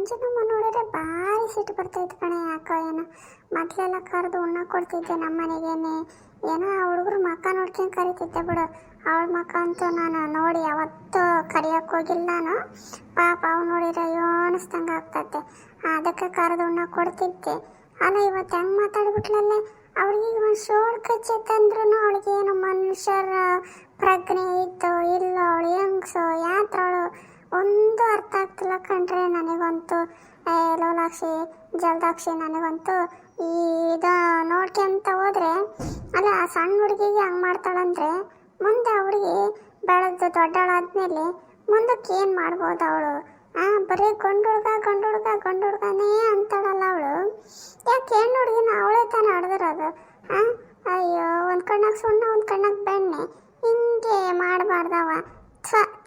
ಅಂಜನಮ್ಮ ನೋಡಿದ್ರೆ ಭಾರಿ ಸಿಟ್ಟು ಬರ್ತೈತೆ ಕಣೆ. ಯಾಕೋ ಏನೋ ಮೊದಲೆಲ್ಲ ಕರೆದು ಉಣ್ಣ ಕೊಡ್ತಿದ್ದೆ ನಮ್ಮ ಮನೆಗೇನೆ. ಏನೋ ಆ ಹುಡುಗರು ಮಕ್ಕ ನೋಡ್ಕೊಂಡು ಕರಿತಿದ್ದೆ ಬಿಡು. ಅವಳ ಮಕ್ಕ ಅಂತೂ ನಾನು ನೋಡಿ ಯಾವತ್ತೂ ಕರಿಯೋಕೆ ಹೋಗಿಲ್ಲ ನಾನು. ಪಾಪ ಅವು ನೋಡಿದ್ರೆ ಅಯ್ಯೋ ಅನಿಸ್ದಂಗೆ ಆಗ್ತೈತೆ. ಅದಕ್ಕೆ ಕರೆದು ಉಣ್ಣ ಕೊಡ್ತಿದ್ದೆ. ಅಲ್ಲ ಇವತ್ತು ಹೆಂಗೆ ಮಾತಾಡ್ಬಿಟ್ಲಲ್ಲೇ. ಅವಳಿಗೆ ಒಂದು ಶೋಳ್ ಕಚ್ಚೈತಂದ್ರೂ ಅವಳಿಗೆ ಏನು ಮನುಷ್ಯರ ಪ್ರಜ್ಞೆ ಇತ್ತು ಇಲ್ಲ, ಅವಳು ಹೆಂಗ್ಸೋ ಯಾತ್ರಳು ಒಂದು ಅರ್ಥ ಆಗ್ತಿಲ್ಲ ಕಣ್ರೆ ನನಗಂತೂ. ಲೋಲಾಕ್ಷಿ ಜಲ್ದಾಕ್ಷಿ ನನಗಂತೂ ಇದು ನೋಡ್ಕೊಂತ ಹೋದ್ರೆ ಅಲ್ಲ ಆ ಸಣ್ಣ ಹುಡುಗಿಗೆ ಹಂಗೆ ಮಾಡ್ತಾಳಂದ್ರೆ ಮುಂದೆ ಹುಡುಗಿ ಬೆಳೆದು ದೊಡ್ಡವಳಾದ್ಮೇಲೆ ಮುಂದಕ್ಕೆ ಏನು ಮಾಡ್ಬೋದು ಅವಳು? ಬರೀ ಗಂಡುಡ್ಗನೇ ಅಂತಾಳಲ್ಲ ಅವಳು. ಯಾಕೆ ಹೆಣ್ಣು ಹುಡುಗಿನ ಅವಳೇ ತಾನೇ ಹಡ್ದಿರೋದು? ಅಯ್ಯೋ ಒಂದು ಕಣ್ಣಾಗ ಸುಣ್ಣ ಒಂದು ಕಣ್ಣಾಗ ಬೆಣ್ಣೆ ಹಿಂಗೆ ಮಾಡಬಾರ್ದವ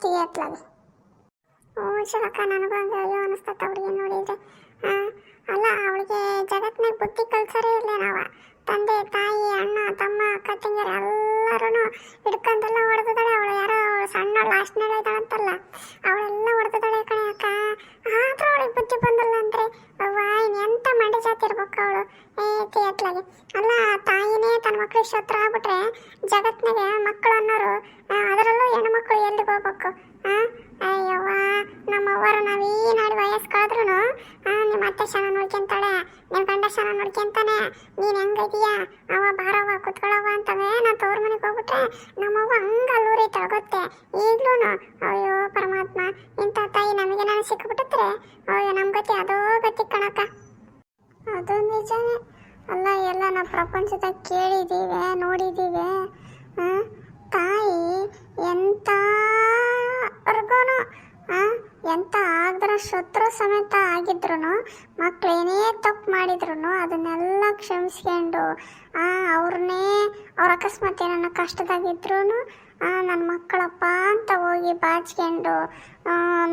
ತಿಯತ್ಲಾಗೆ. ಚಳಕ ನನಗೂ ಹಂಗೆ ಅಯ್ಯೋ ಅನಿಸ್ತೈತೆ ಅವ್ರಿಗೆ ನೋಡಿದ್ರೆ. ಅಲ್ಲ ಅವಳಿಗೆ ಜಗತ್ತಿನಾಗ ಬುದ್ಧಿ ಕಲ್ಸರೇ ಇಲ್ಲ ನಾವ. ತಂದೆ ತಾಯಿ ಅಣ್ಣ ತಮ್ಮ ಅಕ್ಕ ತಂಗಿಯರು ಎಲ್ಲರೂ ಹಿಡ್ಕೊಂಡೆಲ್ಲ ಹೊಡೆದಿದ್ದಾಳೆ. ಅವಳು ಯಾರೋ ಸಣ್ಣ ಲಾಸ್ಟ್ನೆಲ್ಲ ಇದ್ದಾಳಂತಲ್ಲ ಅವಳೆಲ್ಲ ಹೊಡೆದಿದ್ದಾಳೆ ಕಣೆ ಅಕ್ಕ. ಆದ್ರೂ ಅವಳಿಗೆ ಬುದ್ಧಿ ಬಂದಲ್ಲ ಅಂದರೆ ವಾಯಿನ ಎಂತ ಮಂಡಿ ಜಾತಿ ಇರ್ಬೇಕು ಅವಳು ತಿಯತ್ಲಾಗೆ. ಅಲ್ಲ ತಾಯಿನೇ ತನ್ನ ಮಕ್ಕಳಿಗೆ ಶತ್ರು ಆಗ್ಬಿಟ್ರೆ ಜಗತ್ತಿನಾಗೆ ಮಕ್ಕಳು ಅನ್ನೋರು ಅದರಲ್ಲೂ ಹೆಣ್ಣು ಮಕ್ಕಳು ಎಲ್ಲಿಗೆ ಹೋಗ್ಬೇಕು? ಅಯ್ಯವ್ವ ನಮ್ಮವ್ವರು ನಾವೇನಾಡಿ ವಯಸ್ಸು ಕಳೆದ್ರೂ ನಿಮ್ಮ ಅತ್ತೆ ಚೆನ್ನಾಗಿ ನೋಡ್ಕೊಂತಾಳೆ, ನಿಮ್ಮ ಗಂಡ ಚೆನ್ನಾಗಿ ನೋಡ್ಕೊಂತಾನೆ, ನೀನು ಹೆಂಗೈತೀಯಾ ಅವ ಬಾರವ್ವ ಕುತ್ಕೊಳ್ಳವ ಅಂತವೇ. ನಾನು ತವ್ರ ಮನೆಗೆ ಹೋಗ್ಬಿಟ್ರೆ ನಮ್ಮವ್ವ ಹಂಗೆ ಅಲ್ಲೂರೈತಾಳೆ ಗೊತ್ತೇ ಈಗ್ಲೂ. ಅಯ್ಯೋ ಪರಮಾತ್ಮ, ಇಂಥ ತಾಯಿ ನಮಗೆ ನಾನು ಸಿಕ್ಕಿಬಿಟ್ಟಿದ್ರೆ ಅಯ್ಯೋ ನಮ್ಮ ಗತಿ ಅದೋ ಗತಿ ಕಣಕ್ಕ. ಅದು ನಿಜನೇ. ಅಲ್ಲ ಎಲ್ಲ ನಾವು ಪ್ರಪಂಚದಾಗ ಕೇಳಿದ್ದೀವಿ ನೋಡಿದ್ದೀವಿ. ತಾಯಿ ಎಂತ ಆಗದ್ರ ಶತ್ರು ಸಮೇತ ಆಗಿದ್ರು ಮಕ್ಳು ಏನೇ ತಪ್ಪು ಮಾಡಿದ್ರು ಅದನ್ನೆಲ್ಲ ಕ್ಷಮಿಸ್ಕೊಂಡು ಅವ್ರನ್ನೇ ಅವ್ರ ಅಕಸ್ಮಾತ್ ಏನನ್ನ ಕಷ್ಟದಾಗಿದ್ರು ನನ್ನ ಮಕ್ಕಳಪ್ಪ ಅಂತ ಹೋಗಿ ಬಾಚ್ಕೊಂಡು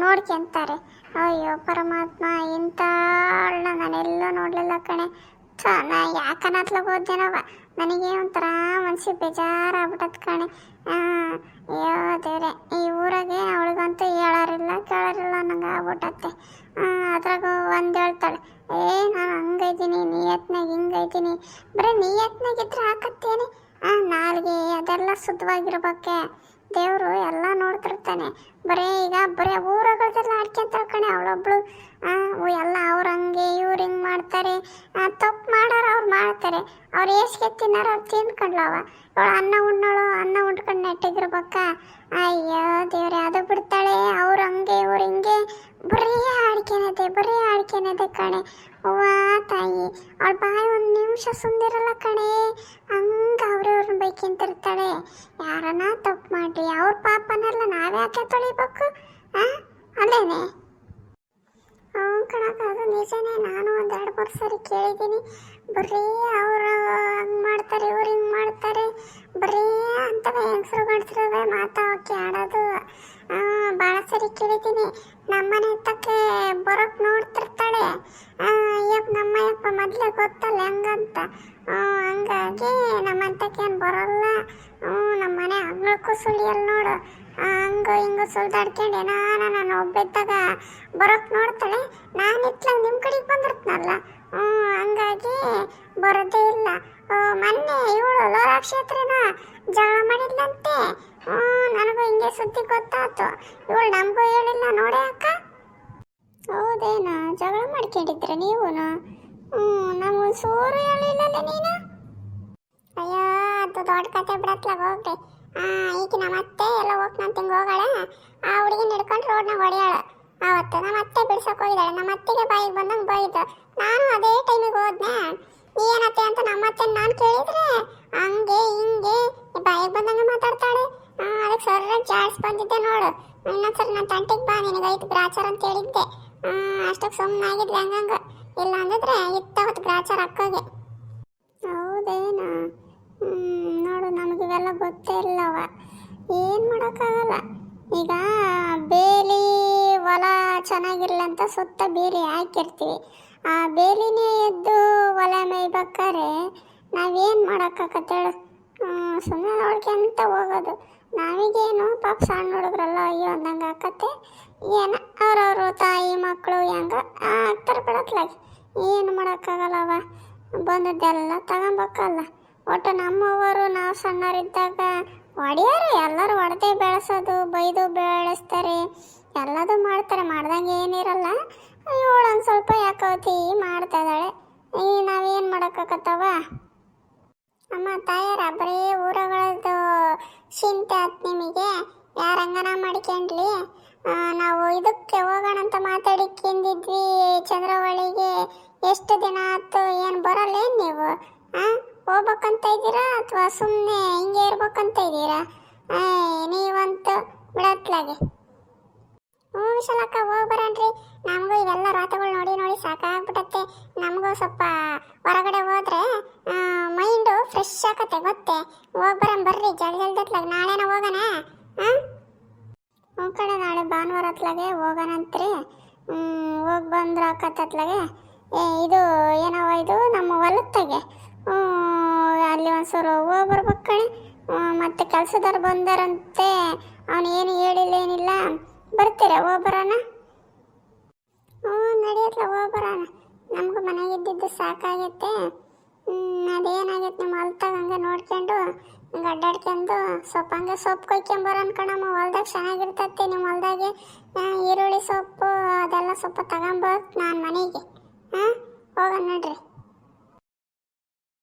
ನೋಡ್ಕೊಂತಾರೆ. ಅಯ್ಯೋ ಪರಮಾತ್ಮ, ಇಂಥಳನ್ನ ನಾನೆಲ್ಲೂ ನೋಡಲಿಲ್ಲ ಕಣೆ. ನಾ ಯಾಕನ್ನತ್ಲಾಗ ಹೋದ್ಯನವ ನನಗೆ ಒಂಥರ ಮನ್ಸಿಗೆ ಬೇಜಾರಾಗ್ಬಿಟ್ಟದ ಕಣೆ. ಅಯ್ಯೋ ದೇವ್ರೆ, ಈ ಊರಾಗೆ ಅವಳಿಗಂತೂ ಹೇಳೋರಿಲ್ಲ ಕೇಳೋರಿಲ್ಲ ನಂಗೆ ಆಗ್ಬಿಟ್ಟತ್ತೆ. ಅದ್ರಾಗ ಒಂದು ಹೇಳ್ತಾಳೆ, ನಾನು ಹಂಗೈತೀನಿ ನಿಯತ್ನಾಗ ಹಿಂಗೈತೀನಿ. ಬರೀ ನಿಯತ್ನಾಗಿದ್ರೆ ಹಾಕತ್ತೇನೆ ನಾಲ್ಗೆ ಅದೆಲ್ಲ ಶುದ್ಧವಾಗಿರ್ಬೇಕೆ. ದೇವರು ಎಲ್ಲ ನೋಡ್ತಿರ್ತಾನೆ. ಬರೀ ಊರುಗಳದೆಲ್ಲ ಆಡ್ಕೊಂತಾಳೆ ಕಣೆ ಅವಳೊಬ್ಳು. ಎಲ್ಲ ಅವ್ರು ಹಂಗೆ ಇವ್ರು ಹಿಂಗೆ ಮಾಡ್ತಾರೆ, ತಪ್ಪು ಮಾಡೋರು ಅವ್ರು ಮಾಡ್ತಾರೆ, ಅವ್ರು ಏಸ್ಗೆ ತಿನ್ನಾರ ಅವ್ರು ತಿಂದ್ಕೊಂಡ್ಲವ. ಅವಳು ಅನ್ನ ಉಂಡ್ಕೊಂಡು ನೆಟ್ಟಿಗಿರ್ಬೇಕ. ಅಯ್ಯೋ ದೇವ್ರೆ, ಅದು ಬಿಡ್ತಾಳೆ. ಅವ್ರು ಹಂಗೆ ಇವ್ರು ಹಿಂಗೆ ಬರೀ ಆಡ್ಕೆನದೆ ಕಣೆ. ಅವ್ವ ತಾಯಿ, ಅವಳ ಬಾಯಿ ಒಂದು ನಿಮಿಷ ಸುಂದಿರಲ್ಲ ಕಣೆ. ಹಂಗೆ ಅವ್ರವ್ರನ್ನ ಬೈಕಿಂತಿರ್ತಾಳೆ. ಯಾರನ್ನ ತಪ್ಪು ಮಾಡಿ ಅವ್ರ ಪಾಪನೆಲ್ಲ ನಾವೇ ಯಾಕೆ ತೊಳಿಬೇಕು? ಅಲ್ಲೇನೆ ಕಣಕ, ಅದು ನಿಜನೇ. ನಾನು ಒಂದು 2-3 ಸರಿ ಕೇಳಿದ್ದೀನಿ. ಬರೀ ಅವರು ಹಂಗೆ ಮಾಡ್ತಾರೆ ಇವ್ರು ಹಿಂಗೆ ಮಾಡ್ತಾರೆ ಬರೀ ಅಂತವೇ ಹೆಂಗಸರು ಗಂಡಸರವೇ ಮಾತಾವಕ್ಕೆ ಆಡೋದು. ಭಾಳ ಸರಿ ಕೇಳಿದ್ದೀನಿ. ನಮ್ಮನೆ ತಕ್ಕೆ ಬರೋಕ್ಕೆ ನೋಡ್ತಿರ್ತಾಳೆ. ಅಯ್ಯಪ್ಪ ನಮ್ಮಯ್ಯಪ್ಪ ಮೊದಲೇ ಗೊತ್ತಲ್ಲ ಹೆಂಗಂತ. ಹಂಗಾಗಿ ನಮ್ಮಂತಕ್ಕೆ ಏನು ಬರೋಲ್ಲ. ನಮ್ಮನೆ ಅಂಗಳಕ್ಕೂ ಸುಳಿಯಲ್ಲ ನೋಡು. ಹಂಗು ಹಿಂಗು ಸುಳ್ದಾಡ್ಕೊಂಡು ನಾನು ಒಬ್ಬಿದ್ದಾಗ ಬರೋಕ್ಕೆ ನೋಡ್ತಾಳೆ. ನಾನು ಇತ್ಲಾಗ ನಿಮ್ಮ ಕಡೆಗೆ ಬಂದಿರ್ತನಲ್ಲ, ಹಂಗಾಗಿ ಬರೋದೇ ಇಲ್ಲ. ಮೊನ್ನೆ ಇವಳು ಲೋಲಾಕ್ಷಿ ಹತ್ರನ ಜಗಳ ಮಾಡಿದ್ಲಂತೆ. ನನಗೂ ಹಿಂಗೆ ಸುದ್ದಿ ಗೊತ್ತಾಯ್ತು. ಇವಳು ನಮಗೂ ಹೇಳಿಲ್ಲ ನೋಡೇ ಅಕ್ಕ. ಹೌದೇನಾ? ಜಗಳ ಮಾಡ್ಕೊಂಡಿದ್ರೆ ನೀವು? ನಮಗೊಂದು ಸೂರು ಹೇಳಿಲ್ಲಲ್ಲ ನೀನು. ಅಯ್ಯೋ ಅದು ದೊಡ್ಡ ಕತೆ ಬಿಡತ್ಲಾಗ ಹೋಗ್ರಿ. ಈಗ ನಮ್ಮತ್ತೆ ಎಲ್ಲ ಹೋಗಿ ನಾನು ತಿಂಗೆ ಹೋಗಾಳೆ. ಆ ಹುಡುಗಿನ ಹಿಡ್ಕೊಂಡು ರೋಡ್ನಾಗ ಹೊಡೆಯಾಳು. ಆವತ್ತು ನಮ್ಮತ್ತೆ ಬಿಡ್ಸಕ್ಕೆ ಹೋಗಿದ್ದಾಳೆ. ನಮ್ಮತ್ತೆಗೆ ಬಾಯಿಗೆ ಬಂದಂಗೆ ಬೈದು ನಾನು ಅದೇ ಟೈಮಿಗೆ ಹೋದ್ನೆ. ಏನತ್ತೆ ಅಂತ ನಮ್ಮತ್ತೆ ನಾನು ಕೇಳಿದ್ರೆ ಹಂಗೆ ಹಿಂಗೆ ಬಾಯಿಗೆ ಬಂದಂಗೆ ಮಾತಾಡ್ತಾಳೆ. ಅದಕ್ಕೆ ಸರ್ರ ಜಾಡ್ಸ್ ಬಂದಿದ್ದೆ ನೋಡು. ಇನ್ನೊಂದ್ಸರಿ ನನ್ನ ತಂಟಿಗೆ ಬಾ, ನಿನಗೈತು ಗ್ರಾಚಾರ ಅಂತ ಹೇಳಿದ್ದೆ. ಅಷ್ಟಕ್ಕೆ ಸುಮ್ಮನಾಗಿದ್ವಿ ಹಂಗಂಗೆ. ಇಲ್ಲ ಅಂದಿದ್ರೆ ಇತ್ತವತ್ತು ಗ್ರಾಚಾರ ಅಕ್ಕೋಗೆ. ಹೌದೇನಾ? ನೋಡು, ನಮಗಿವೆಲ್ಲ ಗೊತ್ತೇ ಇಲ್ಲವ. ಏನು ಮಾಡೋಕ್ಕಾಗಲ್ಲ. ಈಗ ಬೇಲಿ ಹೊಲ ಚೆನ್ನಾಗಿರಲಿ ಅಂತ ಸುತ್ತ ಬೇಲಿ ಹಾಕಿರ್ತೀವಿ. ಆ ಬೇಲಿನೇ ಎದ್ದು ಹೊಲ ಮೇಯ್ಬೇಕಾದ್ರೆ ನಾವೇನು ಮಾಡೋಕ್ಕಾಗತ್ತೆ ಹೇಳು? ಸುಮ್ಮನೆ ನೋಡ್ಕೊಂತ ಹೋಗೋದು. ನಾವಿಗೇನು ಪಾಪ ಸಣ್ಣ ಹುಡುಗ್ರಲ್ಲ, ಅಯ್ಯೋ ಅಂದಂಗೆ ಆಕತ್ತೆ. ಏನು ಅವ್ರವರು ತಾಯಿ ಮಕ್ಕಳು ಹೆಂಗೆ ಆಗ್ತಾರೆ ಬಿಡತ್ಲಾಗಿ, ಏನು ಮಾಡೋಕ್ಕಾಗಲ್ಲವ. ಬಂದದ್ದೆಲ್ಲ ತಗೊಬೇಕಲ್ಲ. ಒಟ್ಟು ನಮ್ಮವರು ನಾವು ಸಣ್ಣವರಿದ್ದಾಗ ಹೊಡೆಯೋರು, ಎಲ್ಲರೂ ಹೊಡೆದೇ ಬೆಳೆಸೋದು, ಬೈದು ಬೆಳೆಸ್ತಾರೆ, ಎಲ್ಲದೂ ಮಾಡ್ತಾರೆ, ಮಾಡ್ದಂಗೆ ಏನಿರಲ್ಲ. ಇವಳೊಂದು ಸ್ವಲ್ಪ ಯಾಕವತಿ ಮಾಡ್ತಾ ಇದ್ದಾಳೆ. ನಾವೇನು ಮಾಡೋಕ್ಕಾಗತ್ತವ. ಅಮ್ಮ ತಾಯಾರ ಬರೀ ಊರಗಳದ್ದು ಚಿಂತೆ ಆಯ್ತು ನಿಮಗೆ. ಯಾರಂಗನ ಮಾಡ್ಕೊಂಡ್ಲಿ. ನಾವು ಇದಕ್ಕೆ ಹೋಗೋಣ ಅಂತ ಮಾತಾಡಿಕೊಂಡಿದ್ವಿ ಚಂದ್ರವಳ್ಳಿಗೆ. ಎಷ್ಟು ದಿನ ಆಯ್ತು, ಏನು ಬರಲ್ಲೇನು ನೀವು? ಹೋಗ್ಬೇಕಂತ ಇದ್ದೀರಾ ಅಥವಾ ಸುಮ್ಮನೆ ಹಿಂಗೆ ಇರ್ಬೇಕಂತ ಇದ್ದೀರಾ? ನೀವಂತೂ ಬಿಡತ್ಲಾಗೆ. ಹ್ಞೂ ವಿಶಾಲಕ್ಕ, ಹೋಗಿ ಬರೋಣ್ರಿ. ನಮಗೂ ಇವೆಲ್ಲ ರಾತಗಳು ನೋಡಿ ನೋಡಿ ಸಾಕಾಗ್ಬಿಟ್ಟತ್ತೆ. ನಮಗೂ ಸ್ವಲ್ಪ ಹೊರಗಡೆ ಹೋದ್ರೆ ಮೈಂಡು ಫ್ರೆಶ್ ಆಗತ್ತೆ ಗೊತ್ತೇ. ಹೋಗಿ ಬರೋಣ ಬರ್ರಿ, ಜಲ್ದತ್ಲಾಗೆ. ನಾಳೆನ ಹೋಗೋಣ? ಹ್ಞೂ ಕಡೆ, ನಾಳೆ ಭಾನುವಾರ ಹತ್ಲಾಗೆ ಹೋಗೋಣಂತ್ರಿ. ಹೋಗಿ ಬಂದ್ರೆ ಆಕತ್ತತ್ಲಾಗೆ. ಇದು ಏನವ, ಇದು ನಮ್ಮ ಹೊಲತ್ತಾಗೆ. ಅಲ್ಲಿ ಒಂದ್ಸೂರು ಹೋಗಿ ಬರ್ಬೇಕು ಕಣೆ. ಮತ್ತೆ ಕೆಲಸದವ್ರು ಬಂದಾರಂತೆ, ಅವನು ಏನು ಹೇಳಿಲ್ಲ ಏನಿಲ್ಲ. ಬರ್ತೀರಾ? ಹೋಗಿ ಬರೋಣ? ಹ್ಞೂ ನಡೆಯತ್ಲ, ಹೋಗಿ ಬರೋಣ. ನಮಗೂ ಮನೆಗಿದ್ದಿದ್ದು ಸಾಕಾಗೈತೆ. ಅದೇನಾಗೈತೆ ನಿಮ್ಮ ಹೊಲ್ದಾಗ ಹಂಗೆ ನೋಡ್ಕೊಂಡು ಹಂಗೆ ಅಡ್ಡಾಡ್ಕೊಂಡು ಸೊಪ್ಪು ಹಂಗೆ ಸೊಪ್ಪು ಕೊಯ್ಕೊಂಬರೋಣ ಕಣಮ್ಮ. ಹೊಲ್ದಾಗ ಚೆನ್ನಾಗಿರ್ತೈತಿ ನಿಮ್ಮ ಹೊಲ್ದಾಗೆ. ಈರುಳ್ಳಿ ಸೊಪ್ಪು ಅದೆಲ್ಲ ಸ್ವಲ್ಪ ತಗೊಂಬರ್ತು ನಾನು ಮನೆಗೆ. ಹೋಗೋಣ ನಡ್ರಿ.